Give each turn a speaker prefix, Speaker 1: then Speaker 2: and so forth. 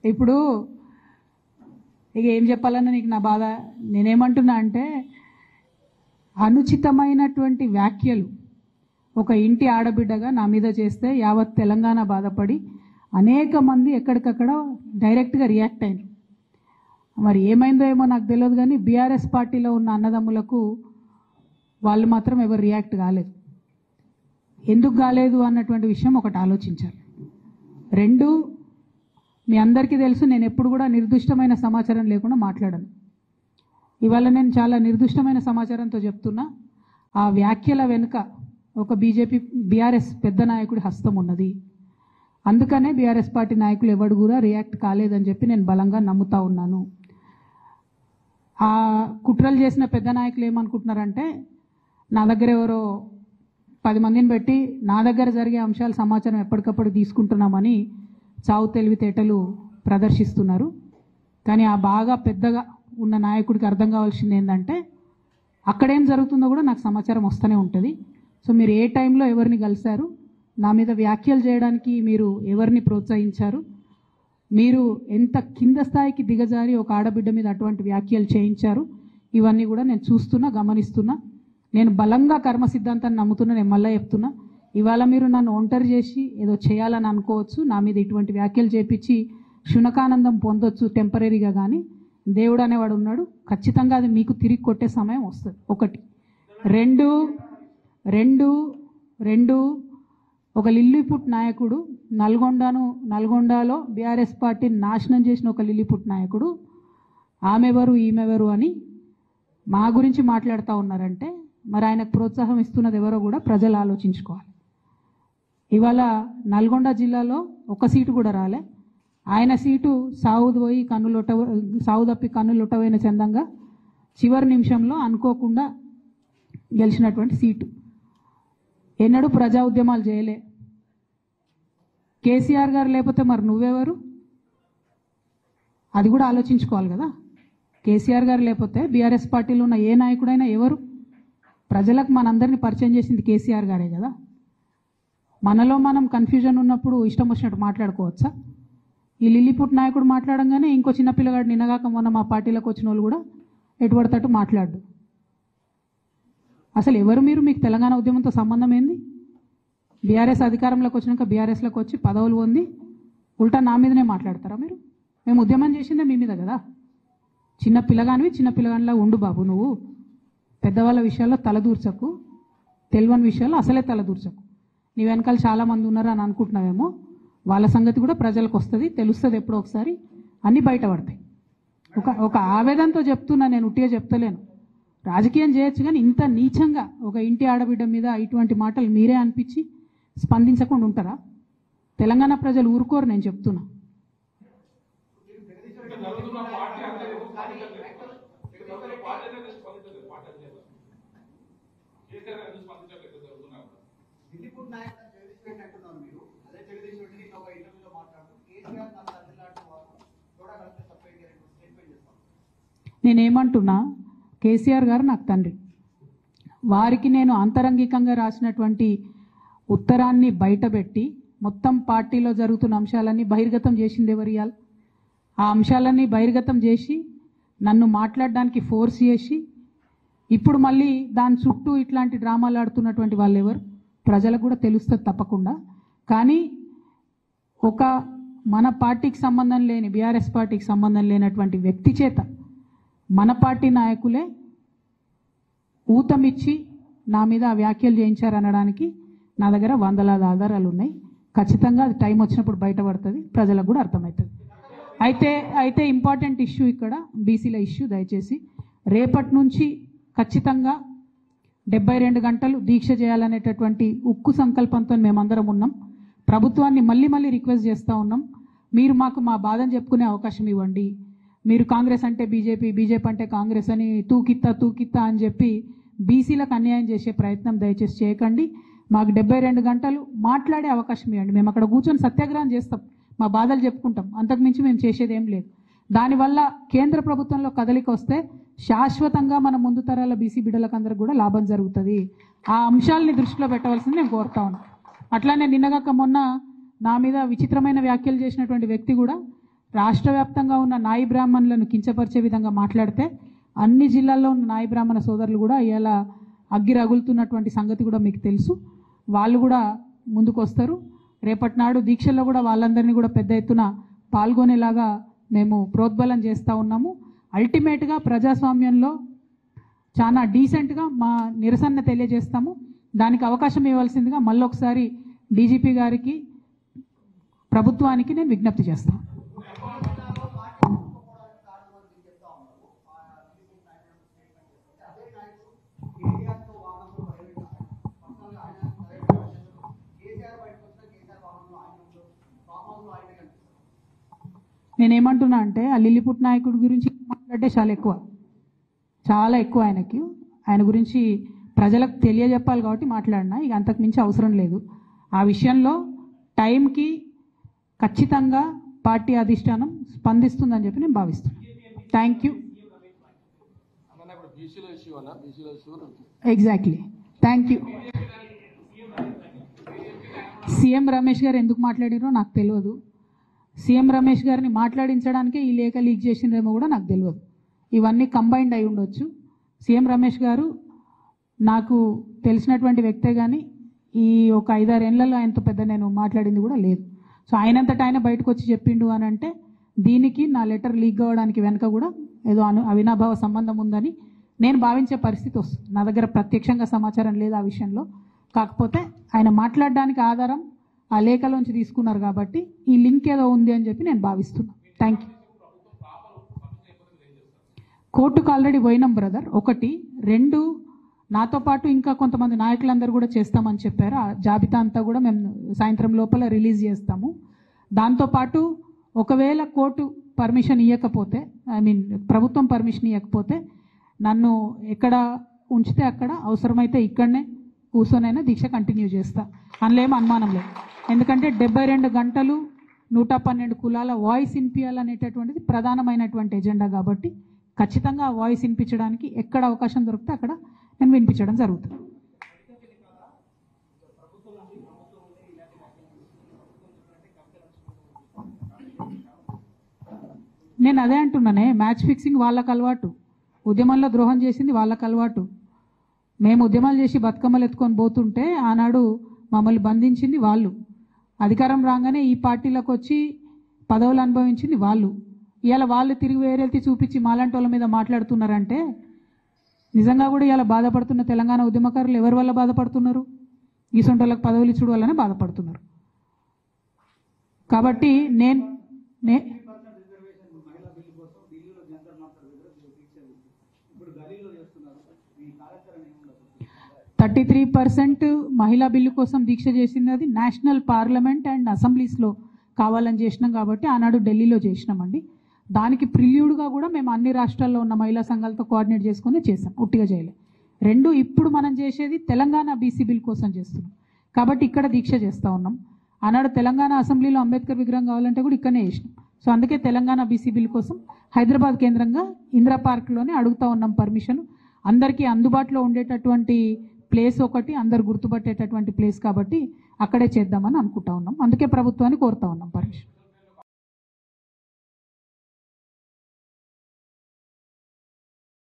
Speaker 1: ఇప్పుడు ఇక ఏం చెప్పాలన్నా నీకు నా బాధ. నేనేమంటున్నా అంటే అనుచితమైనటువంటి వ్యాఖ్యలు ఒక ఇంటి ఆడబిడ్డగా నా మీద చేస్తే యావత్ తెలంగాణ బాధపడి అనేక మంది ఎక్కడికక్కడ డైరెక్ట్గా రియాక్ట్ అయినారు. మరి ఏమైందో ఏమో నాకు తెలియదు, కానీ బీఆర్ఎస్ పార్టీలో ఉన్న అన్నదమ్ములకు వాళ్ళు మాత్రం ఎవరు రియాక్ట్ కాలేదు. ఎందుకు కాలేదు అన్నటువంటి విషయం ఒకటి ఆలోచించాలి. రెండు, మీ అందరికీ తెలుసు నేను ఎప్పుడు కూడా నిర్దిష్టమైన సమాచారం లేకుండా మాట్లాడను. ఇవాళ నేను చాలా నిర్దిష్టమైన సమాచారంతో చెప్తున్నా. ఆ వ్యాఖ్యల వెనుక ఒక బీఆర్ఎస్ పెద్ద నాయకుడి హస్తం ఉన్నది. అందుకనే బీఆర్ఎస్ పార్టీ నాయకులు ఎవరు కూడా రియాక్ట్ కాలేదని చెప్పి నేను బలంగా నమ్ముతా ఉన్నాను. ఆ కుట్రలు చేసిన పెద్ద నాయకులు ఏమనుకుంటున్నారంటే నా దగ్గర ఎవరో 10 మందిని పెట్టి నా దగ్గర జరిగే అంశాల సమాచారం ఎప్పటికప్పుడు తీసుకుంటున్నామని చావు తెలివితేటలు ప్రదర్శిస్తున్నారు. కానీ ఆ బాగా పెద్దగా ఉన్న నాయకుడికి అర్థం కావాల్సింది ఏంటంటే అక్కడేం జరుగుతుందో కూడా నాకు సమాచారం వస్తూనే ఉంటుంది. సో మీరు ఏ టైంలో ఎవరిని కలిశారు, నా మీద వ్యాఖ్యలు చేయడానికి మీరు ఎవరిని ప్రోత్సహించారు, మీరు ఎంత కింద స్థాయికి దిగజారి ఒక ఆడబిడ్డ మీద అటువంటి వ్యాఖ్యలు చేయించారు, ఇవన్నీ కూడా నేను చూస్తున్నా, గమనిస్తున్నా. నేను బలంగా కర్మ సిద్ధాంతాన్ని నమ్ముతున్నా. నేను మళ్ళీ చెప్తున్నా, ఇవాళ మీరు నన్ను ఒంటరి చేసి ఏదో చేయాలని అనుకోవచ్చు, నా మీద ఇటువంటి వ్యాఖ్యలు చేపించి శునకానందం పొందొచ్చు టెంపరీగా, కానీ దేవుడు అనేవాడు ఉన్నాడు. ఖచ్చితంగా అది మీకు తిరిగి కొట్టే సమయం వస్తుంది. ఒకటి. రెండు ఒక లిల్లీపుట్ నాయకుడు నల్గొండలో బీఆర్ఎస్ పార్టీని నాశనం చేసిన ఒక లిల్లీపుట్ నాయకుడు ఆమెవరు ఈమెవరు అని మా గురించి మాట్లాడుతూ ఉన్నారంటే మరి ఆయనకు ప్రోత్సాహం ఇస్తున్నది ఎవరో కూడా ప్రజలు ఆలోచించుకోవాలి. ఇవాళ నల్గొండ జిల్లాలో ఒక సీటు కూడా రాలే. ఆయన సీటు సావు తప్పి కన్నులొట్టవైన చందంగా చివరి నిమిషంలో అనుకోకుండా గెలిచినటువంటి సీటు. ఎన్నడూ ప్రజా ఉద్యమాలు చేయలే. కేసీఆర్ గారు లేకపోతే మరి నువ్వెవరు? అది కూడా ఆలోచించుకోవాలి కదా. కేసీఆర్ గారు లేకపోతే బీఆర్ఎస్ పార్టీలో ఉన్న ఏ నాయకుడైనా ఎవరు? ప్రజలకు మనందరినీ పరిచయం చేసింది కేసీఆర్ గారే కదా. మనలో మనం కన్ఫ్యూజన్ ఉన్నప్పుడు ఇష్టం వచ్చినట్టు మాట్లాడుకోవచ్చా? ఈ లిల్లీపుట్ నాయకుడు మాట్లాడంగానే ఇంకో చిన్న పిల్లగాడు నిన్నగాక మొన్న మా పార్టీలోకి వచ్చిన వాళ్ళు కూడా ఎటుపడతట్టు మాట్లాడు. అసలు ఎవరు మీరు? మీకు తెలంగాణ ఉద్యమంతో సంబంధం ఏంది? బీఆర్ఎస్ అధికారంలోకి వచ్చినాక బీఆర్ఎస్లోకి వచ్చి పదవులు పొంది ఉల్టా నా మీదనే మాట్లాడతారా మీరు? మేము ఉద్యమం చేసిందే మీ మీద కదా. చిన్న పిల్లగానిలా ఉండు బాబు. నువ్వు పెద్దవాళ్ళ విషయాల్లో తలదూర్చకు, తెలియని విషయాల్లో అసలే తలదూర్చకు. నీ వెనకాల చాలామంది ఉన్నారు అని అనుకుంటున్నావేమో. వాళ్ళ సంగతి కూడా ప్రజలకు వస్తుంది, తెలుస్తుంది. ఎప్పుడో ఒకసారి అన్నీ బయటపడతాయి. ఒక ఆవేదనతో చెప్తున్నా, నేను ఉట్టిగా చెప్తలేను. రాజకీయం చేయొచ్చు, కానీ ఇంత నీచంగా ఒక ఇంటి ఆడబిడ్డ మీద ఇటువంటి మాటలు మీరే అనిపించి స్పందించకుండా ఉంటారా? తెలంగాణ ప్రజలు ఊరుకోరు, నేను చెప్తున్నా. నేనేమంటున్నా, కేసీఆర్ గారు నాకు తండ్రి. వారికి నేను అంతరంగికంగా రాసినటువంటి ఉత్తరాన్ని బయటపెట్టి మొత్తం పార్టీలో జరుగుతున్న అంశాలన్నీ బహిర్గతం చేసింది ఎవరు? ఇయాల ఆ అంశాలన్నీ బహిర్గతం చేసి నన్ను మాట్లాడడానికి ఫోర్స్ చేసి ఇప్పుడు మళ్ళీ దాని చుట్టూ ఇట్లాంటి డ్రామాలు ఆడుతున్నటువంటి వాళ్ళు ఎవరు? ప్రజలకు కూడా తెలుస్తుంది తప్పకుండా. కానీ ఒక మన పార్టీకి సంబంధం లేని, బీఆర్ఎస్ పార్టీకి సంబంధం లేనటువంటి వ్యక్తి చేత మన పార్టీ నాయకులే ఊతమిచ్చి నా మీద వ్యాఖ్యలు చేయించారనడానికి నా దగ్గర వందలాది ఆధారాలు ఉన్నాయి. ఖచ్చితంగా అది టైం వచ్చినప్పుడు బయటపడుతుంది, ప్రజలకు కూడా అర్థమవుతుంది. అయితే ఇంపార్టెంట్ ఇష్యూ ఇక్కడ బీసీల ఇష్యూ. దయచేసి రేపటి నుంచి ఖచ్చితంగా 72 గంటలు దీక్ష చేయాలనేటటువంటి ఉక్కు సంకల్పంతో మేమందరం ఉన్నాం. ప్రభుత్వాన్ని మళ్ళీ రిక్వెస్ట్ చేస్తూ ఉన్నాం, మీరు మాకు మా బాధను చెప్పుకునే అవకాశం ఇవ్వండి. మీరు కాంగ్రెస్ అంటే బీజేపీ అంటే కాంగ్రెస్ అని తూకిత్తా అని చెప్పి బీసీలకు అన్యాయం చేసే ప్రయత్నం దయచేసి చేయకండి. మాకు 72 గంటలు మాట్లాడే అవకాశం ఇవ్వండి. మేము అక్కడ కూర్చొని సత్యాగ్రహం చేస్తాం, మా బాధలు చెప్పుకుంటాం. అంతకుమించి మేము చేసేది ఏం లేదు. దానివల్ల కేంద్ర ప్రభుత్వంలో కదలిక వస్తే శాశ్వతంగా మన ముందు తరాల బీసీ బిడ్డలకు అందరికి కూడా లాభం జరుగుతుంది. ఆ అంశాలని దృష్టిలో పెట్టవలసింది నేను కోరుతా ఉన్నాను. అట్లానే నిన్నగాక మొన్న నా మీద విచిత్రమైన వ్యాఖ్యలు చేసినటువంటి వ్యక్తి కూడా రాష్ట్ర వ్యాప్తంగా ఉన్న నాయి బ్రాహ్మణులను కించపరిచే విధంగా మాట్లాడితే అన్ని జిల్లాల్లో ఉన్న నాయి బ్రాహ్మణ సోదరులు కూడా ఇలా అగ్గి రగులుతున్నటువంటి సంగతి కూడా మీకు తెలుసు. వాళ్ళు కూడా ముందుకు వస్తారు. రేపటి నాడు దీక్షల్లో కూడా వాళ్ళందరినీ కూడా పెద్ద ఎత్తున పాల్గొనేలాగా మేము ప్రోద్బలం చేస్తూ ఉన్నాము. అల్టిమేట్గా ప్రజాస్వామ్యంలో చాలా డీసెంట్గా మా నిరసన తెలియజేస్తాము. దానికి అవకాశం ఇవ్వాల్సిందిగా మళ్ళొకసారి డీజీపీ గారికి, ప్రభుత్వానికి నేను విజ్ఞప్తి చేస్తాను. నేనేమంటున్నా అంటే ఆ లిల్లీపుట్ నాయకుడి గురించి మాట్లాడితే చాలా ఎక్కువ ఆయన గురించి ప్రజలకు తెలియజెప్పాలి కాబట్టి మాట్లాడినా, ఇక అంతకు మించి అవసరం లేదు. ఆ విషయంలో టైంకి ఖచ్చితంగా పార్టీ అధిష్టానం స్పందిస్తుందని చెప్పి నేను భావిస్తున్నాను. Thank you. Exactly, thank you. CM Ramesh గారు ఎందుకు మాట్లాడారో నాకు తెలియదు. సీఎం రమేష్ గారిని మాట్లాడించడానికే ఈ లేఖ లీక్ చేసిందేమో కూడా నాకు తెలియదు. ఇవన్నీ కంబైన్డ్ అయి ఉండొచ్చు. సీఎం రమేష్ గారు నాకు తెలిసినటువంటి వ్యక్తే, కానీ ఈ ఒక 5-6 ఏళ్లలో ఆయనతో పెద్ద నేను మాట్లాడింది కూడా లేదు. సో ఆయనంతటా ఆయన బయటకు వచ్చి చెప్పిండు అని అంటే దీనికి నా లెటర్ లీక్ అవ్వడానికి వెనక కూడా ఏదో అవినాభావ సంబంధం ఉందని నేను భావించే పరిస్థితి వస్తుంది. నా దగ్గర ప్రత్యక్షంగా సమాచారం లేదు ఆ విషయంలో. కాకపోతే ఆయన మాట్లాడడానికి ఆధారం ఆ లేఖలోంచి తీసుకున్నారు కాబట్టి ఈ లింక్ ఏదో ఉంది అని చెప్పి నేను భావిస్తున్నాను. Thank you. కోర్టుకు ఆల్రెడీ పోయినాం బ్రదర్. 1, 2 నాతో పాటు ఇంకా కొంతమంది నాయకులందరూ కూడా చేస్తామని చెప్పారు. ఆ జాబితా అంతా కూడా మేము సాయంత్రం లోపల రిలీజ్ చేస్తాము. దాంతోపాటు ఒకవేళ కోర్టు పర్మిషన్ ఇవ్వకపోతే, ప్రభుత్వం పర్మిషన్ ఇవ్వకపోతే నన్ను ఎక్కడ ఉంచితే అక్కడ, అవసరమైతే ఇక్కడనే కూర్చొనైనా దీక్ష కంటిన్యూ చేస్తా. అందులో ఏం అనుమానం లేదు. ఎందుకంటే 72 గంటలు 112 కులాల వాయిస్ వినిపించాలనేటటువంటిది ప్రధానమైనటువంటి ఎజెండా కాబట్టి ఖచ్చితంగా ఆ వాయిస్ వినిపించడానికి ఎక్కడ అవకాశం దొరికితే అక్కడ నేను వినిపించడం జరుగుతుంది. నేను అదే అంటున్నానే, మ్యాచ్ ఫిక్సింగ్ వాళ్ళకు అలవాటు, ఉద్యమంలో ద్రోహం చేసింది వాళ్ళకు అలవాటు. మేము ఉద్యమాలు చేసి బతుకమ్మలు ఎత్తుకొని పోతుంటే ఆనాడు మమ్మల్ని బంధించింది వాళ్ళు. అధికారం రాగానే ఈ పార్టీలకు వచ్చి పదవులు అనుభవించింది వాళ్ళు. ఇవాళ వాళ్ళు తిరిగి వేరేల్తి చూపించి మాలాంటి వాళ్ళ మీద మాట్లాడుతున్నారంటే నిజంగా కూడా ఇలా బాధపడుతున్న తెలంగాణ ఉద్యమకారులు ఎవరి వల్ల బాధపడుతున్నారు? ఈ సొంటలకు పదవులు ఇచ్చుడు వల్లనే బాధపడుతున్నారు. కాబట్టి నేను 33% మహిళా బిల్లు కోసం దీక్ష చేసింది అది నేషనల్ పార్లమెంట్ అండ్ అసెంబ్లీస్లో కావాలని చేసినాం కాబట్టి ఆనాడు ఢిల్లీలో చేసినామండి. దానికి ప్రిల్యూడ్గా కూడా మేము అన్ని రాష్ట్రాల్లో ఉన్న మహిళా సంఘాలతో కోఆర్డినేట్ చేసుకుని చేసాం, ఉట్టిగా చేయలే. 2 ఇప్పుడు మనం చేసేది తెలంగాణ బీసీ బిల్ కోసం చేస్తున్నాం కాబట్టి ఇక్కడ దీక్ష చేస్తూ ఉన్నాం. ఆనాడు తెలంగాణ అసెంబ్లీలో అంబేద్కర్ విగ్రహం కావాలంటే కూడా ఇక్కడనే చేసినాం. సో అందుకే తెలంగాణ బీసీ బిల్ కోసం హైదరాబాద్ కేంద్రంగా ఇందిరా పార్క్లోనే అడుగుతూ ఉన్నాం పర్మిషన్. అందరికీ అందుబాటులో ఉండేటటువంటి ప్లేస్ ఒకటి, అందరు గుర్తుపట్టేటటువంటి ప్లేస్ కాబట్టి అక్కడే చేద్దామని అనుకుంటా ఉన్నాం. అందుకే ప్రభుత్వాన్ని కోరుతా ఉన్నాం పర్మిషన్.